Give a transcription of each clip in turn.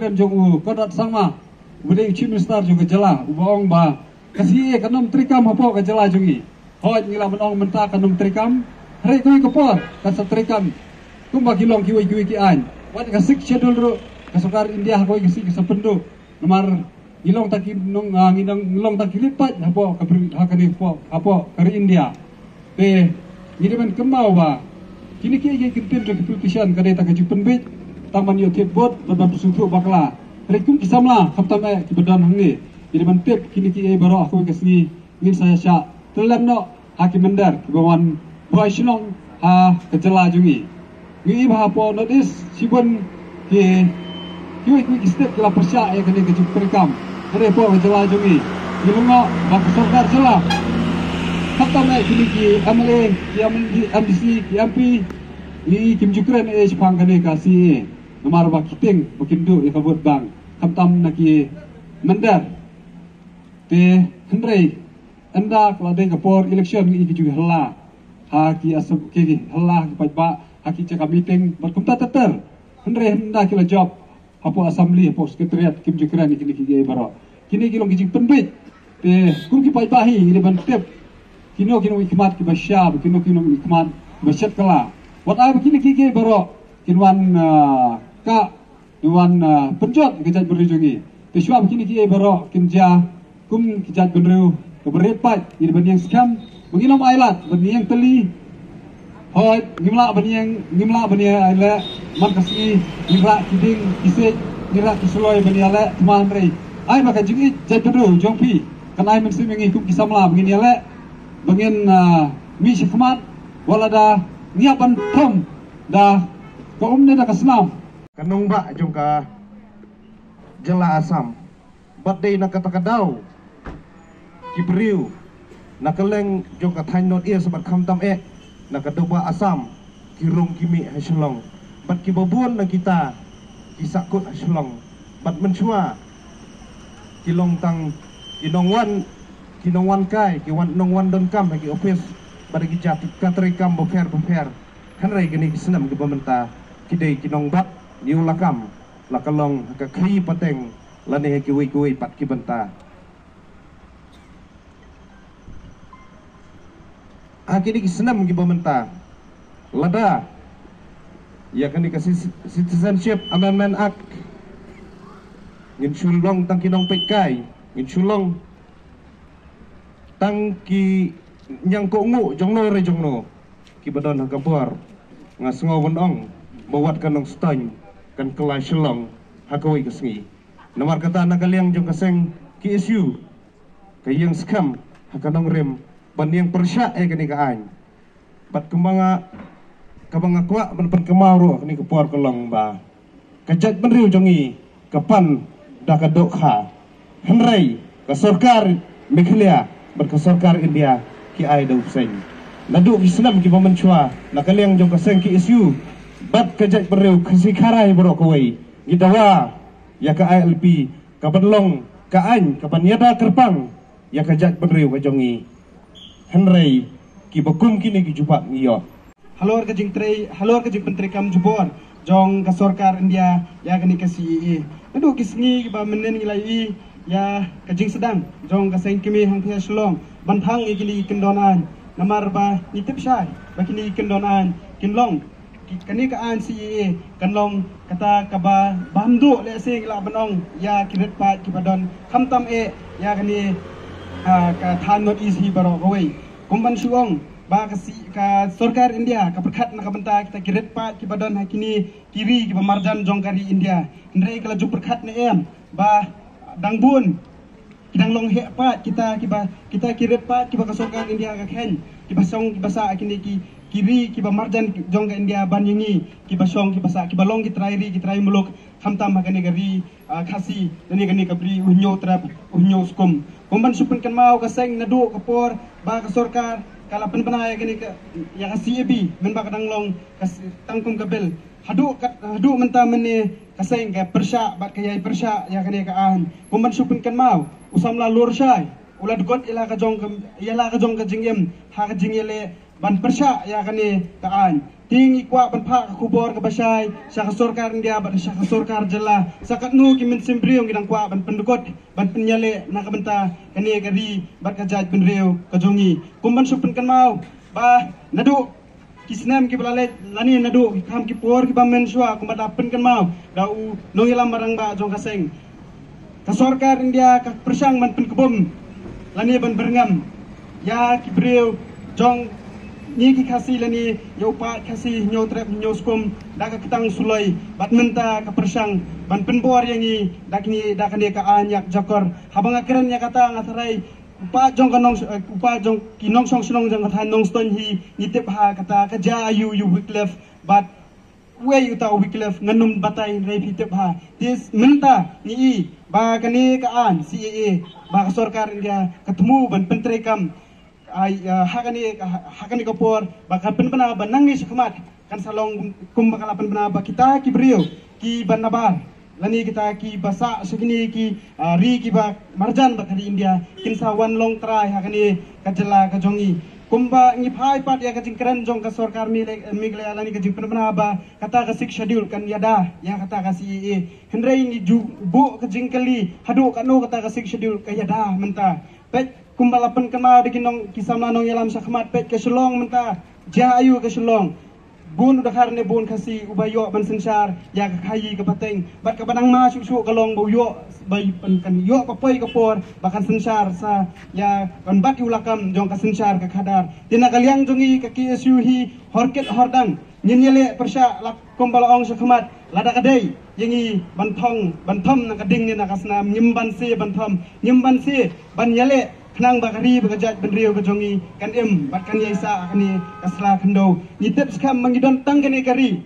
krem jong kodat sama bude chief minister juga jela ubong ba kasi kanom trikam hapo ka jela jongi hoj ngila menong menta kanom trikam hari kui kapor kasa trikam kumba kilong kiwi ki an wat ka sik schedule ro kasukar India koi kisi kisapendo nomor ngilong taki nong ngilong taki lipat hapo kabri hakani hapo kari India te ngiriman kemau ba kini ki kintin ke politician kadai tak jupen bit taman yo tebot babab suku bakla rekum kisamla kaptame kibadan hangi jadi mantep kini ki baro aku kesni ngin saya sya telam no hakim mendar kibawan boy silong ha kejela jungi ngi ba po notis sibon ki step kila persya ya kini ke perikam hari po kejela jungi ngilungo bak sorkar jela kaptame kini ki amle ki MDC ki MP ni Kim Jukren Jepang kane kasi nomor ba kiting bakindo ikabot bang kamtam naki mendar te hendrei anda klade kapor election ni juga hela ha ki asap ki hela ki pajba haki caka meeting berkumta teter hendrei henda kila job hapo assembly hapo sekretariat Kim Jukren ni ki baro kini kilong kijing penbit te kum ki pajbahi ni ban tep kino ikmat ki basya kino ikmat basyat kala wat ay begini kiki baro kinwan ka kinwan penjot kejat berujungi pesua begini kiki baro kinja kum kejat benru keberepat ini bani yang skam menginom ailat bani yang teli hoi ngimla bani ala man kasih ngimla kiding kisik ngimla kisuloi bani ala teman rei ay maka jungi jat benru jongpi kan ay mensi mengi kum kisamla begini ala bangin mi syikmat walada niapan tom dah kaumnya dah kesenam kanong ba jong ka jela asam badai nak kata kadau kibriu nak keleng jong ka thain not ia sebat khamtam nak kadoba asam kirung kimi haslong bad kibabun na kita kisakut haslong bad menchua kilong tang kinongwan kai kiwan nongwan don kam hagi office pada kijat katrikam bofer kan rai gini senam ke pementa kidai kinong bak niu lakam lakalong ka kri pateng lani haki wei pat ki benta akini senam ke pementa lada ya kan dikasih citizenship amendment act ngin sulong tang kinong pekai ngin sulong tang ki yang ko ngu jongno ki badon hakapor ngasngo wonong bawat kanong stany kan kelai selong hakawai kesngi nomor kata nakaliang jong kaseng ki isu kayang skam hakanong rem ban yang persya kani kaan bat kembanga kabanga kwa ban kemaro kani kapor kolong ba kajat benriu jongi kapan dakadok ha henrei ka sarkar Meghalaya berkesorkar India ki ai do seng nadu Islam ki pamenchua nakaliang jong kaseng ki isu bat kajat bereu kasi karai bro kawai gidawa ya ka ILP ka banlong ka an ka banyada kerpang ya kajat bereu ka jongi henrei ki bakum kini ki jupak ngiyo halor ka jing pentri kam jubor jong ka sorkar India ya kani kasi nadu kisngi ki ba menen ngilai ya kajing sedang jong kaseng kimi hang thia shlong bantang ikili kendonan namar ba nitip syai bakini kendonan kinlong kani ka an CEA kanlong kata kaba bandu le sing la banong ya kiret pat kipadon khamtam ya kani ka than not easy baro kawai kumban suong ba ka sarkar India ka perkhat na kabanta kita kiret pat kipadon hakini kiri ki marjan jong kari India ndrei kala ju perkhat ne ba dangbun kidang long he pat kita kiret pat kiba kasokan India ka khen kiba song kiba sa akini kiri kiba marjan jong ka India banyengi kiba song kiba sa kiba long kitrai muluk khamtam hakani gari khasi dani gani kabri unyo trap unyo skum komban supun kan mau ka seng nadu kapor ba ka sarkar kala penbanaya gani ka ya CAB men ba kadang long tangkum kabel hadu menta mene kaseng ka persya bat kayai persya ya kane ka an kumban supun kan mau usam la lur syai ulad got ila ka jong ka jingem ha ka jingele ban persya ya kani kaan ting ikwa ban phak kubor ke basai saka sorkar India ban saka sorkar jela sakat nu ki min simbriong gidang kwa ban pendukot ban penyale na kabenta kani gari ban kajaj penreu kajongi kumban supen kan mau ba nadu kisnam ki balale lani nadu kam ki por ki bamen shwa kumbat apen kan mau dau nongilam barang ba jong kaseng ka sorkar India ka persang ban pen kebom lani ban berngam ya ki breu jong ni ki kasih lani yo pa kasih nyo trep nyo skum da ka kitang sulai bat menta ka persang ban penbor yang ni dak ni ka anyak jakor habang akren nya kata ngatarai upa jong kanong upa jong kinong song sunong jong kata nong ston hi nitip ha kata ka ja you Wycliffe but where you ta Wycliffe nganum batay rei pitip ha this menta ni ba kani ka an CAA ba ka sorkar India ketemu ban pentrekam ay hakani kapor bakal penbana banangi sekemat kan salong kum bakal penbana kita ki brio ki banabar lani kita ki basa segini ki ri ki ba marjan bakari India kinsa wan long try hakani kajela kajongi kumba ngi phai pat ya kajing keren jong ka sorkar migle lani kajing penbana ba kata ka sik schedule kan yada ya kata ka CAA hendrai ngi bu kajing kali hadu kanu kata ka sik schedule ka yada menta pet kumbalapan kemau di kinong kisama nong yalam sakmat pet ke Selong menta jayu ke Selong bun udah karne bun kasih ubayo ban sensar ya kayi ke pateng bat ke badang ma susu kalong bau yo bai kan yo kapoi kapor bahkan sensar sa ya kan bat ulakam jong ka sensar ke kadar tina kaliang jongi ke KSU hi horket hordang nyenyele persya lak kumbalaong sakmat lada kadai yengi banthong banthom na kading ni nakasna nyimban se banthom nyimban se ban yale nang bakari bagajat benriu kajongi kan bat kan yaisa kani kasla kendo nitip skam mangidon tang kani kari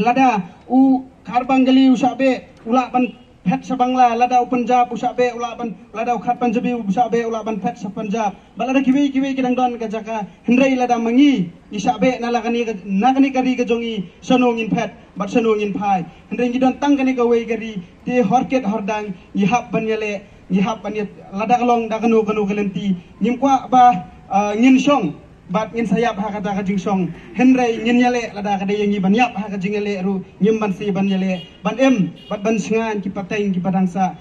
lada u karbang gali usabe ula ban pet sabangla lada u Punjab usabe ula ban lada u khat Punjabi usabe ula ban pet sa Punjab balada kiwi kidang don kajaka hendrai lada mangi isabe nalakani kari kajongi sanongin pet bat sanongin pai hendrai gidon tang kani gawe gari te horket hordang yihap ban yale nyihap paniat lada kalong da kanu kelenti nyimkwa ba ngin song bat ngin sayap ha kata kajing song henry ngin yale lada kada yangi ban yap ha kajing yale ru nyimban si ban yale ban bat ban sengan ki pateng ki padangsa